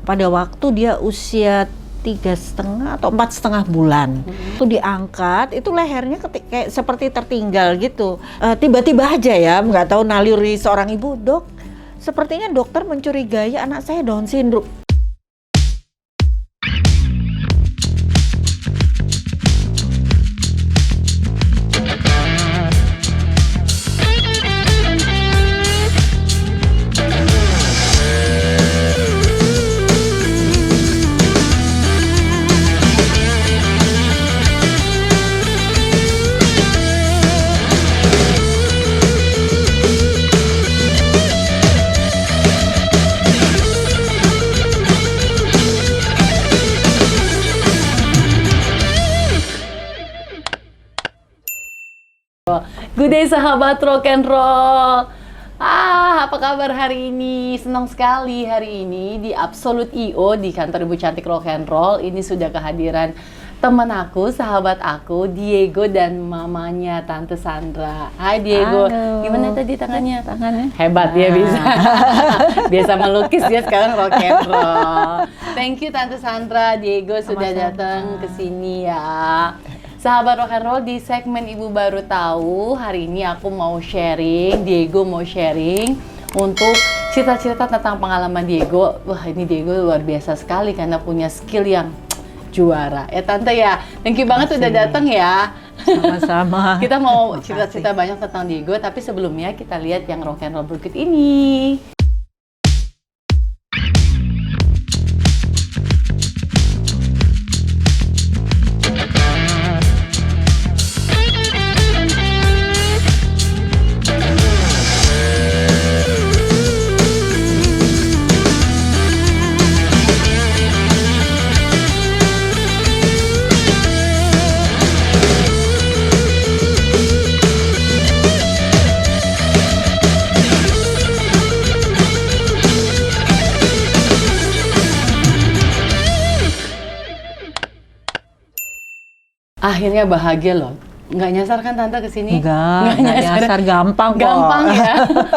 pada waktu dia usia 3,5 atau 4,5 bulan. Itu diangkat, itu lehernya kayak seperti tertinggal gitu. Tiba-tiba aja ya, nggak tahu naluri seorang ibu, dok, sepertinya dokter mencurigai anak saya Down syndrome. Good day sahabat rock and roll. Apa kabar hari ini? Senang sekali hari ini di Absolute EO di kantor Ibu Cantik Rock and Roll. Ini sudah kehadiran teman aku, sahabat aku, Diego dan mamanya Tante Sandra. Hai Diego. Halo. Gimana tadi tangannya? Tangannya Hebat ya bisa. Biasa melukis dia sekarang rock and roll. Thank you Tante Sandra, Diego sudah datang ke sini ya. Sahabat rock and roll, di segmen Ibu Baru Tahu, hari ini aku mau sharing, Diego mau sharing untuk cerita-cerita tentang pengalaman Diego. Wah, ini Diego luar biasa sekali karena punya skill yang juara. Ya Tante ya, thank you banget udah datang ya. sama-sama. Kita mau cerita-cerita banyak tentang Diego, tapi sebelumnya kita lihat yang rock and roll berikut ini. Akhirnya bahagia loh. Nggak nyasar kan Tante kesini? Nggak nyasar, gampang kok. Gampang ya?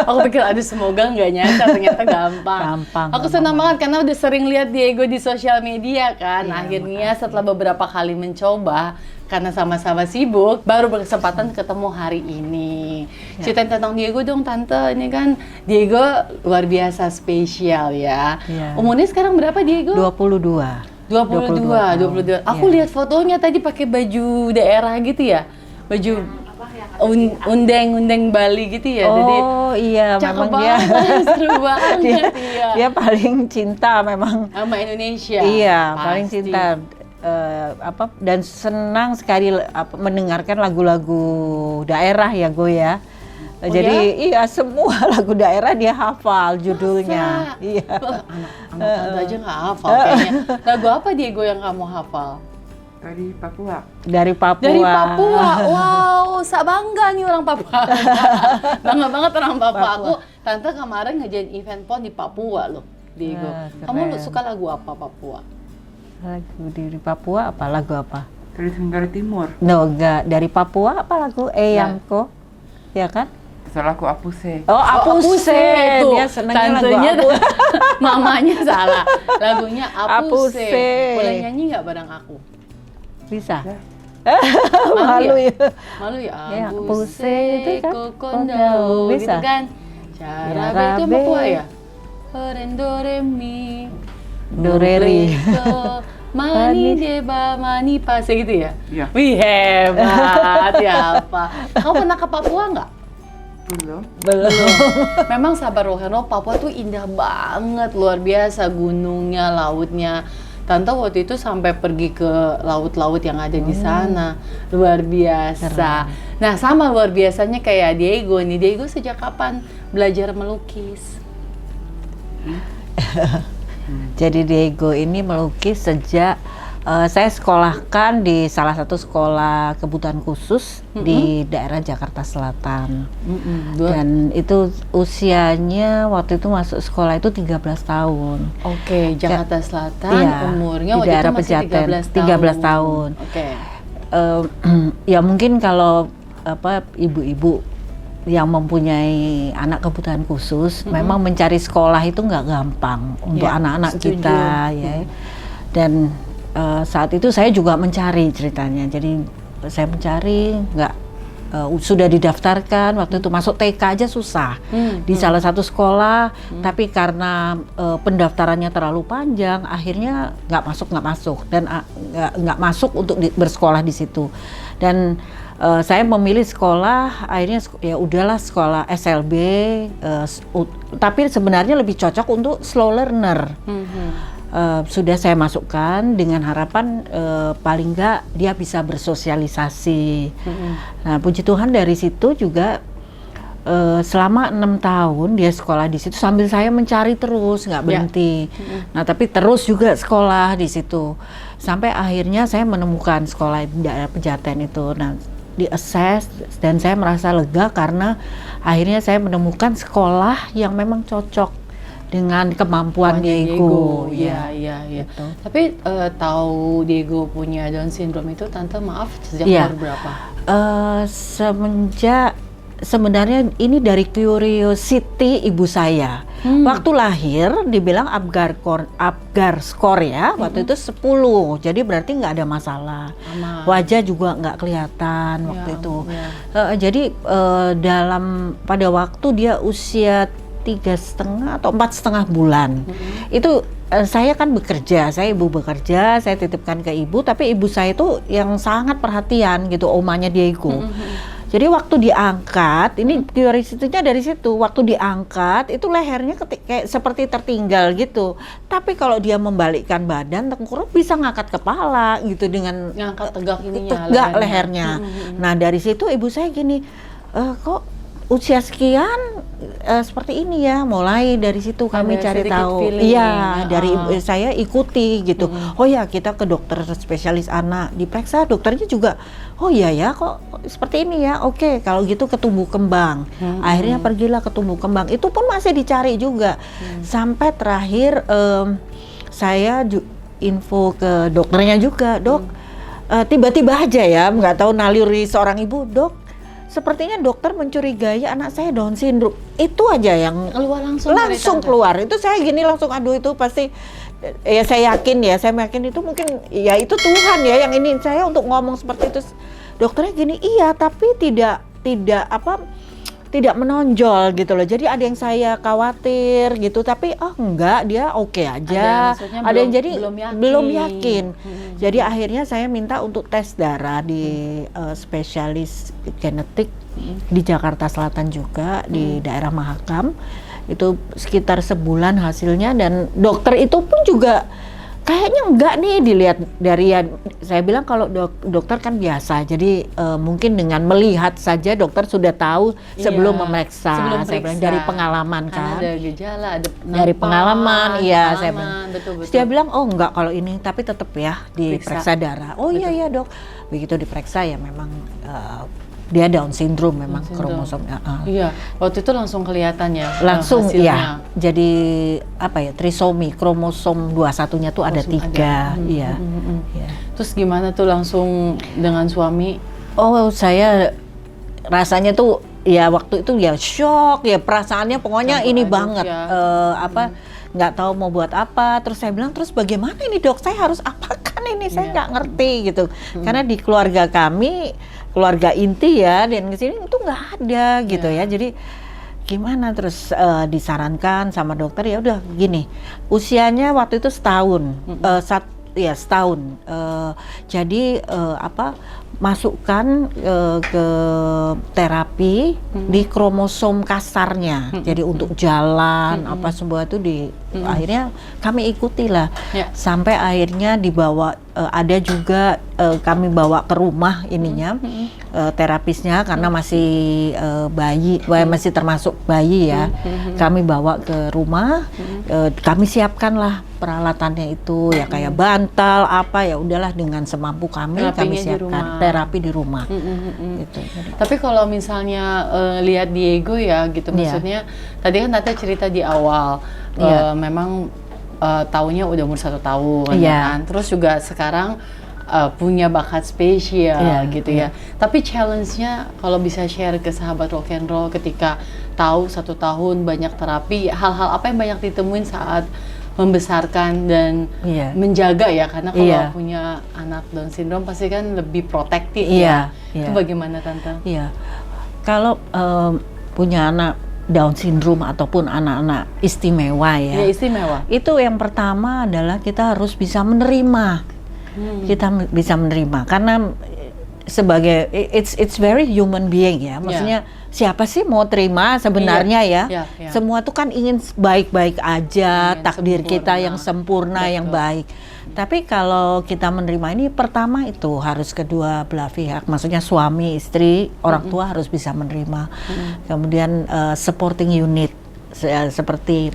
Aku pikir aduh semoga nggak nyasar, ternyata gampang. Aku senang banget karena udah sering lihat Diego di sosial media kan. Iya, Akhirnya setelah beberapa kali mencoba, karena sama-sama sibuk, baru berkesempatan ketemu hari ini. Ceritain tentang Diego dong Tante, ini kan Diego luar biasa spesial ya. Umurnya sekarang berapa Diego? 22. 22. Aku lihat fotonya tadi pakai baju daerah gitu ya, baju undeng Bali gitu ya. Jadi iya, cakep memang dia seru banget dia paling cinta memang sama Indonesia. Iya, pasti. paling cinta dan senang sekali mendengarkan lagu-lagu daerah ya Go ya. Jadi iya, semua lagu daerah dia hafal judulnya. Masa? Iya. Anak Tante aja nggak hafal kayaknya. Lagu apa Diego yang kamu hafal? Dari Papua. Dari Papua. Wow, bangga nih orang Papua. Bangga banget orang Papua. Aku Tante kemarin ngerjain event PON di Papua loh, Diego. Kamu suka lagu apa Papua? Lagu dari Papua apa? Lagu apa? Dari Tenggara Timur. No, enggak. Dari Papua apa lagu Eyangko? Ya kan? Salah aku Apuse. Oh, Apuse. Dia senengnya lagu Apuse. Mamanya salah. Lagunya Apuse. Apuse. Boleh nyanyi nggak bareng aku? Bisa. Ya. Malu ya. Malu ya. Ya, Apuse Apuse itu kan kokondau. bisa. Gitu kan. Cara itu Papua ya? Do re mi Do re ri. Mani deba mani pase gitu ya? Iya. Wih hebat ya apa? Kamu pernah ke Papua nggak? Belum. Memang sahabat rock and roll, Papua tuh indah banget, luar biasa gunungnya, lautnya. Tante waktu itu sampai pergi ke laut-laut yang ada di sana, luar biasa. Nah sama luar biasanya kayak Diego nih. Diego sejak kapan belajar melukis? Jadi Diego ini melukis sejak saya sekolahkan di salah satu sekolah kebutuhan khusus di daerah Jakarta Selatan. Dan itu usianya waktu itu masuk sekolah itu 13 tahun. Oke, Jakarta Selatan, iya, umurnya di waktu daerah itu masih Pejaten, 13 tahun. Oke. Ya mungkin kalau ibu-ibu yang mempunyai anak kebutuhan khusus, memang mencari sekolah itu nggak gampang untuk anak-anak kita ya. Dan saat itu saya juga mencari ceritanya. Jadi saya mencari, sudah didaftarkan waktu itu, masuk TK aja susah di salah satu sekolah, tapi karena pendaftarannya terlalu panjang, akhirnya nggak masuk dan nggak masuk untuk bersekolah di situ. Dan saya memilih sekolah, akhirnya ya udahlah sekolah SLB, tapi sebenarnya lebih cocok untuk slow learner. Sudah saya masukkan dengan harapan paling nggak dia bisa bersosialisasi. Nah, puji Tuhan dari situ juga selama 6 tahun dia sekolah di situ sambil saya mencari terus, nggak berhenti. Nah, tapi terus juga sekolah di situ sampai akhirnya saya menemukan sekolah di daerah Pejaten itu. Nah, di-assess dan saya merasa lega karena akhirnya saya menemukan sekolah yang memang cocok dengan kemampuan Diego. Iya. Gitu. Tapi tahu Diego punya Down syndrome itu, Tante maaf sejak umur berapa? Sebenarnya ini dari curiosity ibu saya. Waktu lahir dibilang Apgar score ya, waktu itu 10, jadi berarti nggak ada masalah. Wajah juga nggak kelihatan waktu itu. Jadi pada waktu dia usia 3,5 atau 4,5 bulan, itu saya kan bekerja, saya ibu bekerja, saya titipkan ke ibu, tapi ibu saya itu yang sangat perhatian gitu, omanya Diego. Jadi waktu diangkat, ini curiosity-nya dari situ, waktu diangkat itu lehernya kayak seperti tertinggal gitu. Tapi kalau dia membalikkan badan, tengkurap bisa ngangkat kepala gitu dengan ngangkat tegak ininya, tegak lehernya. Nah dari situ ibu saya gini, kok usia sekian seperti ini ya, mulai dari situ kami cari tahu. Iya, dari saya ikuti gitu. Oh ya, kita ke dokter spesialis anak, diperiksa dokternya juga. Oh iya ya, kok seperti ini ya. Oke, kalau gitu ke tumbuh kembang. Akhirnya pergilah ke tumbuh kembang. Itu pun masih dicari juga. Sampai terakhir saya info ke dokternya juga, Dok. Tiba-tiba aja ya, nggak tahu naluri seorang ibu, Dok. Sepertinya dokter mencurigai anak saya Down syndrome. Itu aja yang langsung keluar. Itu saya gini langsung, aduh itu pasti ya saya yakin itu mungkin ya itu Tuhan ya yang ini saya untuk ngomong seperti itu. Dokternya gini, iya tapi tidak menonjol gitu loh. Jadi ada yang saya khawatir gitu, tapi enggak, dia oke aja. Ada yang jadi belum yakin. Jadi akhirnya saya minta untuk tes darah di spesialis genetik di Jakarta Selatan juga, di daerah Mahakam. Itu sekitar sebulan hasilnya, dan dokter itu pun juga kayaknya enggak nih dilihat dari saya bilang kalau dokter kan biasa, jadi mungkin dengan melihat saja dokter sudah tahu sebelum memeriksa. Saya bilang dari pengalaman kan. Ada gejala, ada dari pengalaman, iya saya bilang. Betul. Dia bilang oh enggak kalau ini, tapi tetap ya diperiksa darah. Oh iya Dok. Begitu diperiksa ya memang dia Down syndrome memang kromosomnya. Iya, waktu itu langsung kelihatan ya. Langsung hasilnya. ya. Jadi trisomi kromosom 21-nya tuh ada 3. Iya. Terus gimana tuh langsung dengan suami? Oh, saya rasanya tuh ya waktu itu ya shock ya, perasaannya pokoknya ini banget nggak tahu mau buat apa. Terus saya bilang, terus bagaimana ini Dok, saya harus apakan ini, saya nggak ngerti gitu. Karena di keluarga kami, keluarga inti ya, dan kesini itu nggak ada gitu ya. Jadi gimana, terus disarankan sama dokter, ya udah gini, usianya waktu itu setahun, setahun. Jadi masukkan ke terapi di kromosom kasarnya. Jadi untuk jalan semua itu akhirnya kami ikutilah sampai akhirnya dibawa, ada juga kami bawa ke rumah ininya, terapisnya karena masih bayi, masih termasuk bayi ya. Kami bawa ke rumah, kami siapkanlah peralatannya itu ya, kayak bantal ya udahlah dengan semampu kami siapkan terapi di rumah. Gitu. Tapi kalau misalnya lihat Diego ya gitu, maksudnya tadi kan Tante cerita di awal memang taunya udah umur 1 tahun kan. Terus juga sekarang punya bakat spesial Iya, gitu iya. ya. Tapi challenge-nya kalau bisa share ke sahabat rock and roll ketika tahu 1 tahun banyak terapi, hal-hal apa yang banyak ditemuin saat membesarkan dan Iya. menjaga ya, karena kalau Iya. punya anak Down syndrome pasti kan lebih protektif Iya, ya. Itu iya. bagaimana Tante? Iya, kalau punya anak Down syndrome ataupun anak-anak istimewa Ya ya, istimewa. itu yang pertama adalah kita harus bisa menerima. Kita bisa menerima karena sebagai it's very human being ya, maksudnya siapa sih mau terima sebenarnya ya. Iya. Semua tuh kan ingin baik-baik aja, Ingin takdir kita sempurna. yang sempurna, yang Betul. baik. Tapi kalau kita menerima ini, pertama itu harus kedua belah pihak, maksudnya suami, istri, orang tua harus bisa menerima. Kemudian supporting unit seperti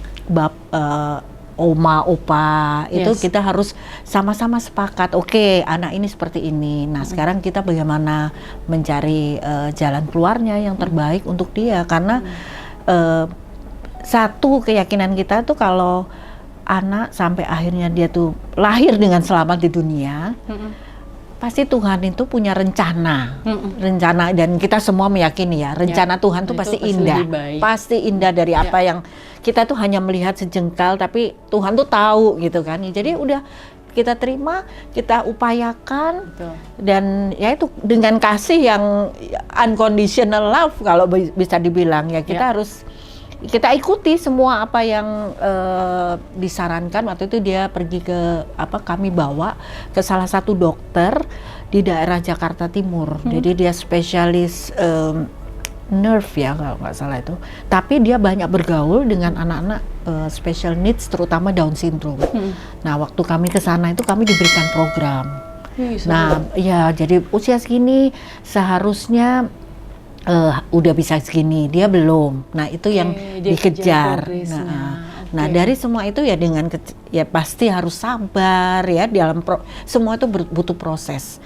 oma, opa, itu Yes. kita harus sama-sama sepakat. Oke, anak ini seperti ini. Nah, sekarang kita bagaimana mencari jalan keluarnya yang terbaik untuk dia, karena satu keyakinan kita tuh kalau anak sampai akhirnya dia tuh lahir dengan selamat di dunia, pasti Tuhan itu punya rencana, dan kita semua meyakini ya, rencana Tuhan tuh itu pasti pasti indah, lebih baik. pasti indah dari apa yang kita tuh hanya melihat sejengkal, tapi Tuhan tuh tahu gitu kan. Jadi udah kita terima, kita upayakan, Betul. dan ya itu dengan kasih yang unconditional love kalau bisa dibilang ya, kita harus kita ikuti semua apa yang disarankan. Waktu itu dia pergi ke kami bawa ke salah satu dokter di daerah Jakarta Timur. Jadi dia spesialis nerve ya kalau nggak salah itu. Tapi dia banyak bergaul dengan anak-anak special needs, terutama Down syndrome. Nah, waktu kami ke sana itu kami diberikan program. Nah, ya jadi usia segini seharusnya udah bisa segini, dia belum. Nah, itu yang dia kejar dikejar. progresnya. Nah, dari semua itu ya dengan ya pasti harus sabar ya, dalam semua itu butuh proses.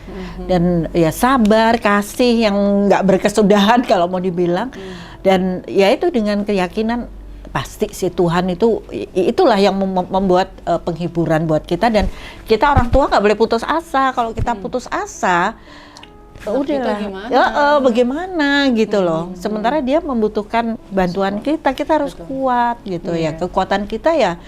Dan ya sabar, kasih yang nggak berkesudahan kalau mau dibilang. Dan ya itu dengan keyakinan pasti si Tuhan itulah yang membuat penghiburan buat kita, dan kita orang tua nggak boleh putus asa. Kalau kita putus asa, udah bagaimana gitu loh. Sementara dia membutuhkan bantuan kita harus kuat gitu ya. Kekuatan kita ya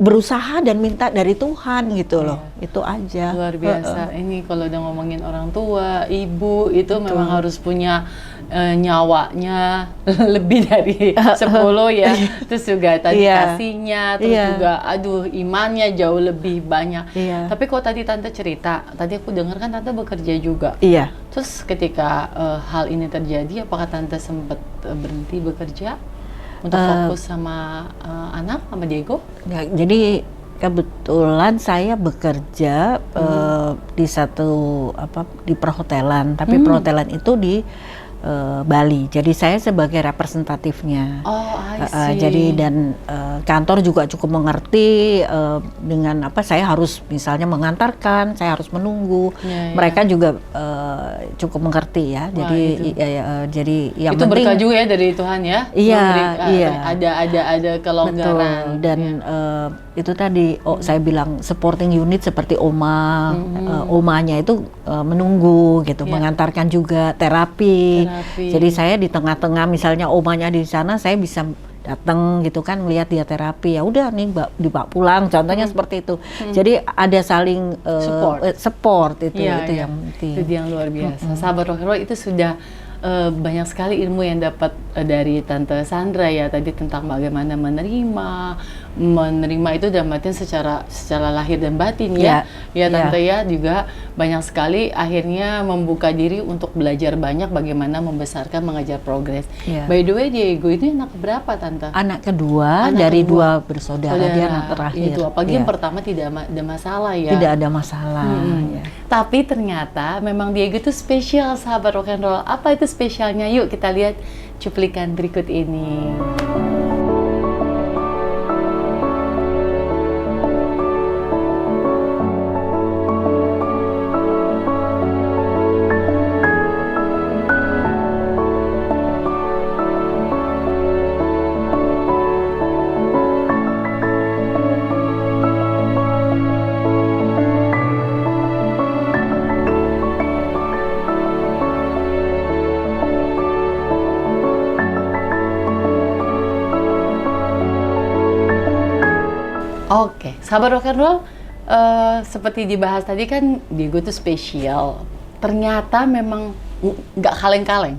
berusaha dan minta dari Tuhan gitu loh. Itu aja. Luar biasa. Ini kalau udah ngomongin orang tua, ibu itu memang harus punya nyawanya lebih dari 10 ya. Terus juga tadi kasihnya, terus juga imannya jauh lebih banyak. Tapi kalau tadi Tante cerita, tadi aku dengar kan Tante bekerja juga. Iya. Terus ketika hal ini terjadi, apakah Tante sempat berhenti bekerja untuk fokus sama anak, sama Diego? Ya, jadi kebetulan saya bekerja di satu di perhotelan, tapi perhotelan itu di Bali. Jadi saya sebagai representatifnya. Oh, I see. Jadi dan kantor juga cukup mengerti dengan saya harus misalnya mengantarkan, saya harus menunggu. Mereka juga cukup mengerti ya. Wah, jadi jadi yang itu penting berkah juga ya dari Tuhan ya. Iya, iya. Ada kelonggaran. Betul. Dan itu tadi saya bilang supporting unit seperti omanya itu menunggu gitu, mengantarkan juga terapi. Jadi saya di tengah-tengah misalnya omanya di sana, saya bisa datang gitu kan, melihat dia terapi, ya udah nih dibawa pulang, contohnya seperti itu. Jadi ada saling support itu yang penting. Itu yang luar biasa. Sahabat Rock and Roll, itu sudah banyak sekali ilmu yang dapat dari Tante Sandra ya tadi tentang bagaimana menerima itu dalam artian secara lahir dan batin ya Tante ya, juga banyak sekali akhirnya membuka diri untuk belajar banyak bagaimana membesarkan, mengajar progres. By the way, Diego itu anak berapa Tante? Anak kedua dari dua bersaudara, dia anak terakhir. Itu apalagi yang pertama tidak ada masalah ya. Tidak ada masalah. Tapi ternyata memang Diego itu spesial, sahabat Rock and Roll. Apa itu spesialnya? Yuk kita lihat cuplikan berikut ini. Oke, sahabat rock and roll, seperti dibahas tadi kan Diego tuh spesial. Ternyata memang nggak kaleng-kaleng.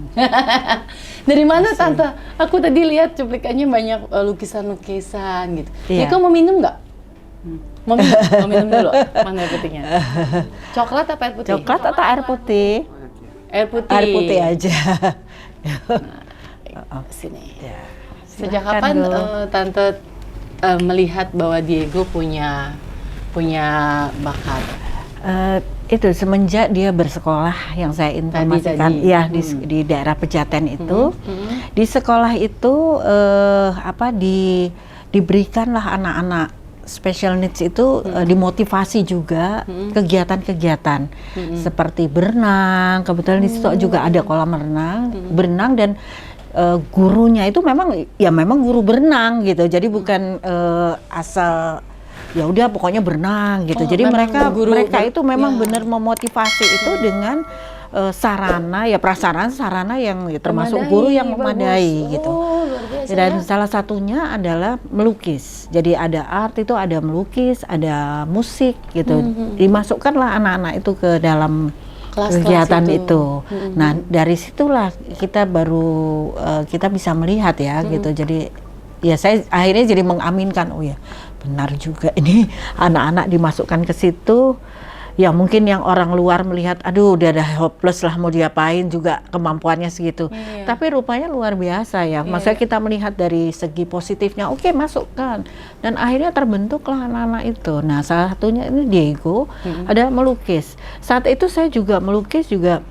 Dari mana Tante? Aku tadi lihat cuplikannya banyak lukisan-lukisan gitu. Iya. Diego mau minum nggak? Mau minum dulu. Mana air putihnya? Coklat apa air putih? Coklat atau air putih? Air putih. Air putih aja. Sini. Ya, Sejak silakan, kapan Bu. Tante melihat bahwa Diego punya bakat? Itu semenjak dia bersekolah yang saya informasikan, Tadi. ya di daerah Pejaten itu, di sekolah itu diberikanlah anak-anak special needs itu dimotivasi juga kegiatan-kegiatan seperti berenang. Kebetulan di situ juga ada kolam berenang dan gurunya itu memang guru berenang gitu. Jadi bukan asal ya udah pokoknya berenang gitu. Jadi mereka itu memang benar memotivasi itu dengan sarana yang termasuk guru yang memadai gitu. Dan salah satunya adalah melukis. Jadi ada art itu, ada melukis, ada musik gitu. Dimasukkanlah anak-anak itu ke dalam kegiatan itu. Nah, dari situlah kita baru kita bisa melihat ya gitu. Jadi ya saya akhirnya jadi mengaminkan, oh ya benar juga ini anak-anak dimasukkan ke situ. Ya mungkin yang orang luar melihat, aduh udah hopeless lah mau diapain juga kemampuannya segitu. Tapi rupanya luar biasa ya. Maksudnya kita melihat dari segi positifnya, oke, masukkan. Dan akhirnya terbentuklah anak-anak itu. Nah salah satunya ini Diego ada melukis. Saat itu saya juga melukis juga,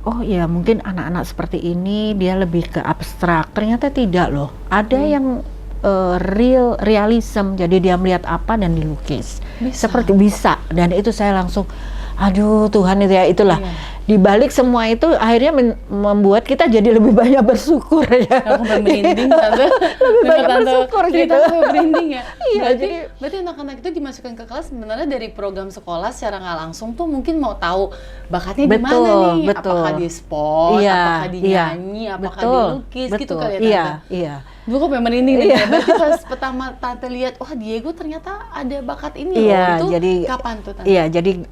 oh ya mungkin anak-anak seperti ini dia lebih ke abstrak. Ternyata tidak loh. Ada yang realism, jadi dia melihat apa dan dilukis seperti bisa, dan itu saya langsung aduh Tuhan itu ya itulah di balik semua itu akhirnya membuat kita jadi lebih banyak bersyukur ya. Aku merinding Tante. Lebih banyak bersyukur gitu. Merinding ya. Iya, berarti anak-anak itu dimasukkan ke kelas sebenarnya dari program sekolah secara nggak langsung tuh mungkin mau tahu bakatnya di mana nih? Apakah di sport, apakah di nyanyi, apakah di lukis gitu kali ya Tante. Iya. Gue kok merinding nih. Berarti pas pertama Tante lihat, wah Diego ternyata ada bakat ini loh. Itu jadi, kapan tuh Tante? Iya, jadi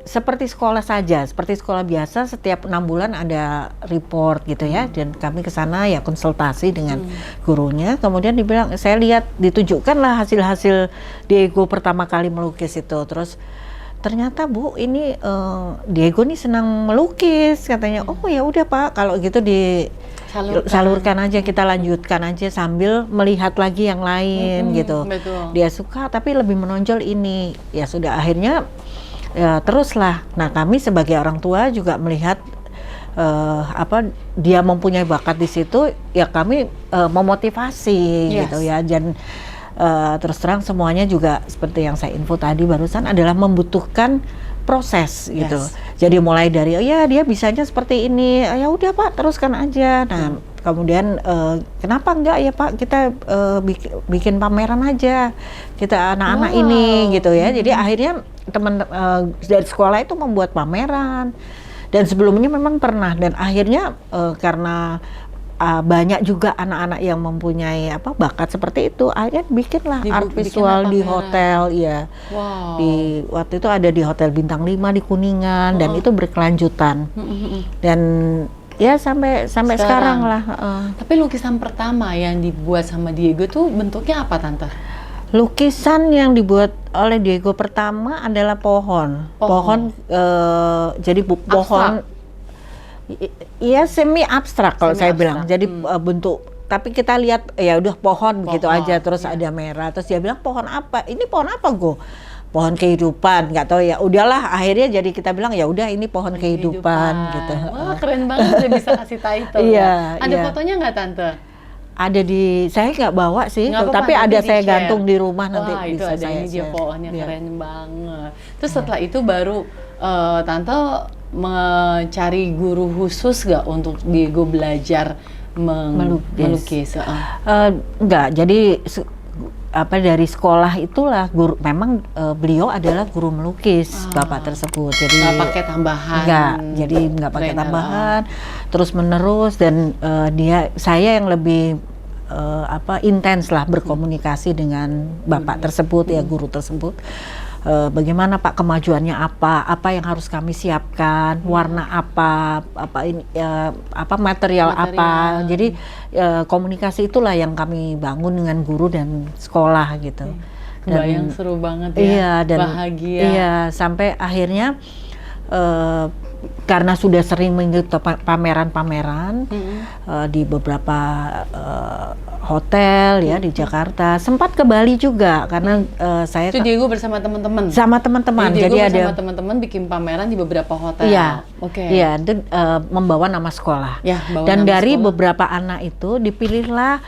seperti sekolah saja, seperti sekolah biasa setiap 6 bulan ada report gitu ya, dan kami ke sana ya konsultasi dengan gurunya, kemudian dibilang, saya lihat ditunjukkanlah hasil-hasil Diego pertama kali melukis itu, terus ternyata Bu ini Diego nih senang melukis katanya. Oh ya udah Pak, kalau gitu salurkan aja, kita lanjutkan aja sambil melihat lagi yang lain gitu. Betul. Dia suka tapi lebih menonjol ini, ya sudah akhirnya ya teruslah. Nah kami sebagai orang tua juga melihat dia mempunyai bakat di situ, ya kami memotivasi gitu ya. Dan terus terang semuanya juga seperti yang saya info tadi barusan adalah membutuhkan proses gitu. Jadi mulai dari dia bisanya seperti ini, ya udah Pak teruskan aja. Nah kemudian kenapa enggak ya Pak kita bikin pameran aja kita anak-anak ini gitu ya. Jadi akhirnya teman dari sekolah itu membuat pameran, dan sebelumnya memang pernah, dan akhirnya karena banyak juga anak-anak yang mempunyai bakat seperti itu, akhirnya bikinlah art visual di hotel ya. Di waktu itu ada di Hotel Bintang 5 di Kuningan, dan itu berkelanjutan dan ya sampai sekarang lah. Tapi lukisan pertama yang dibuat sama Diego tuh bentuknya apa Tante? Lukisan yang dibuat oleh Diego pertama adalah pohon. Jadi pohon. Iya semi abstrak kalau saya bilang. Jadi bentuk, tapi kita lihat ya udah pohon begitu aja, terus ada merah, terus dia bilang pohon apa? Ini pohon apa Go? Pohon kehidupan, nggak tahu ya. Udahlah akhirnya jadi kita bilang ya udah ini pohon kehidupan gitu. Wah keren banget udah bisa kasih title. Ada fotonya nggak Tante? Ada saya nggak bawa sih, tapi ada saya gantung di rumah nanti bisa saya. Ini dia pohonnya keren banget. Terus setelah itu baru Tante mencari guru khusus nggak untuk Diego belajar melukis? Enggak, jadi dari sekolah itulah guru, memang beliau adalah guru melukis bapak tersebut. Jadi nggak pakai tambahan. Nggak pakai tambahan, terus menerus, dan saya yang lebih intens lah berkomunikasi dengan bapak tersebut ya, guru tersebut. Bagaimana Pak kemajuannya, apa yang harus kami siapkan, warna apa ini material apa. Jadi komunikasi itulah yang kami bangun dengan guru dan sekolah gitu. Bayang seru banget ya. Iya, dan bahagia. Iya, sampai akhirnya karena sudah sering mengikuti pameran-pameran di beberapa hotel ya di Jakarta, sempat ke Bali juga karena saya itu Diego bersama teman-teman. sama teman-teman. Jadi ada teman-teman bikin pameran di beberapa hotel. Iya, Oke. Iya, itu membawa nama sekolah. Ya, bawa dan nama dari sekolah. beberapa anak itu dipilihlah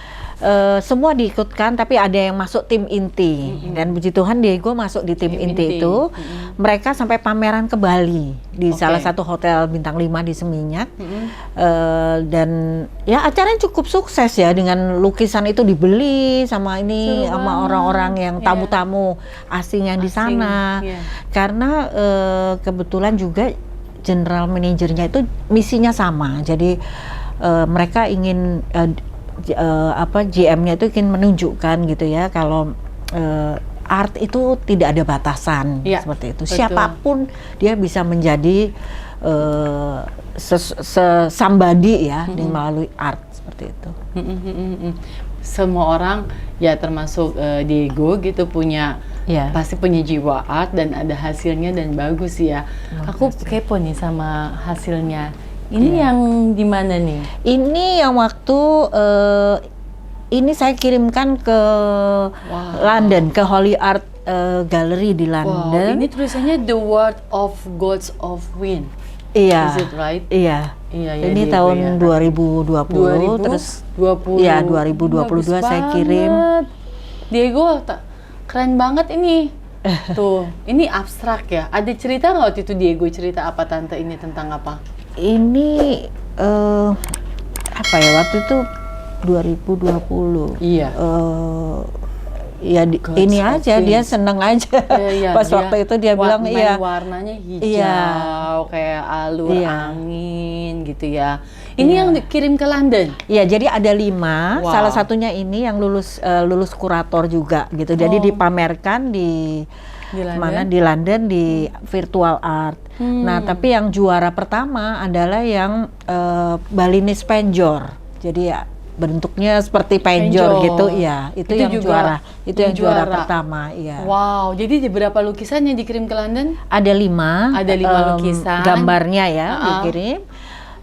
semua diikutkan, tapi ada yang masuk tim inti. Dan puji Tuhan Diego masuk di tim inti itu. Mereka sampai pameran ke Bali di salah satu hotel bintang 5 di Seminyak. Dan ya acaranya cukup sukses ya, dengan lukisan itu dibeli sama ini Seru sama banget. orang-orang yang tamu-tamu asing yang di sana. Iya. Karena kebetulan juga general manajernya itu misinya sama. Jadi mereka ingin GM-nya itu ingin menunjukkan gitu ya, kalau art itu tidak ada batasan, seperti itu. Betul. Siapapun dia bisa menjadi somebody ya, melalui art seperti itu. Semua orang ya termasuk Diego gitu punya pasti punya jiwa art dan ada hasilnya dan bagus ya. Aku kepo nih sama hasilnya. Ini yang di mana nih? Ini yang waktu ini saya kirimkan ke London, ke Holy Art Gallery di London. Wow, ini tulisannya The Word of Gods of Wind. Iya. Is it right? Iya. Iya, Ini Diego, tahun ya. 2020, terus 2020. ya 2022 saya kirim. Diego, keren banget ini. Tuh, ini abstrak ya. Ada cerita nggak waktu itu Diego cerita apa tante ini tentang apa? Ini apa ya, waktu itu 2020. Iya. Ya ini of aja, dia Winds. seneng aja. Iya, Pas waktu itu dia bilang iya. Warnanya hijau, Iya. kayak alur Iya. angin gitu ya. Ini yang dikirim ke London. Ya, jadi ada 5. Wow. Salah satunya ini yang lulus kurator juga gitu. Jadi dipamerkan di London? mana, di London, di virtual art. Nah, tapi yang juara pertama adalah yang Balinese Penjor. Jadi ya bentuknya seperti penjor gitu ya. Itu yang juga juara. Itu yang juara pertama, iya. Wow, jadi ada berapa lukisan yang dikirim ke London? Ada 5. Ada 5 lukisan. Gambarnya ya dikirim.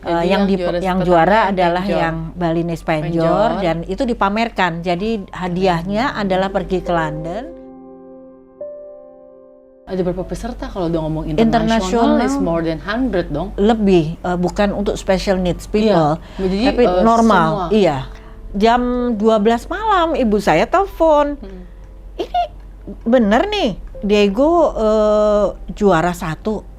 Jadi yang juara adalah yang Balinese Penjor, dan itu dipamerkan. Jadi hadiahnya adalah pergi ke London. Ada berapa peserta kalau udah ngomong internasional? Is more than 100 dong. Lebih, bukan untuk special needs people, Jadi, tapi normal. semua. Iya. Jam 12 malam ibu saya telepon. Ini bener nih, Diego juara 1.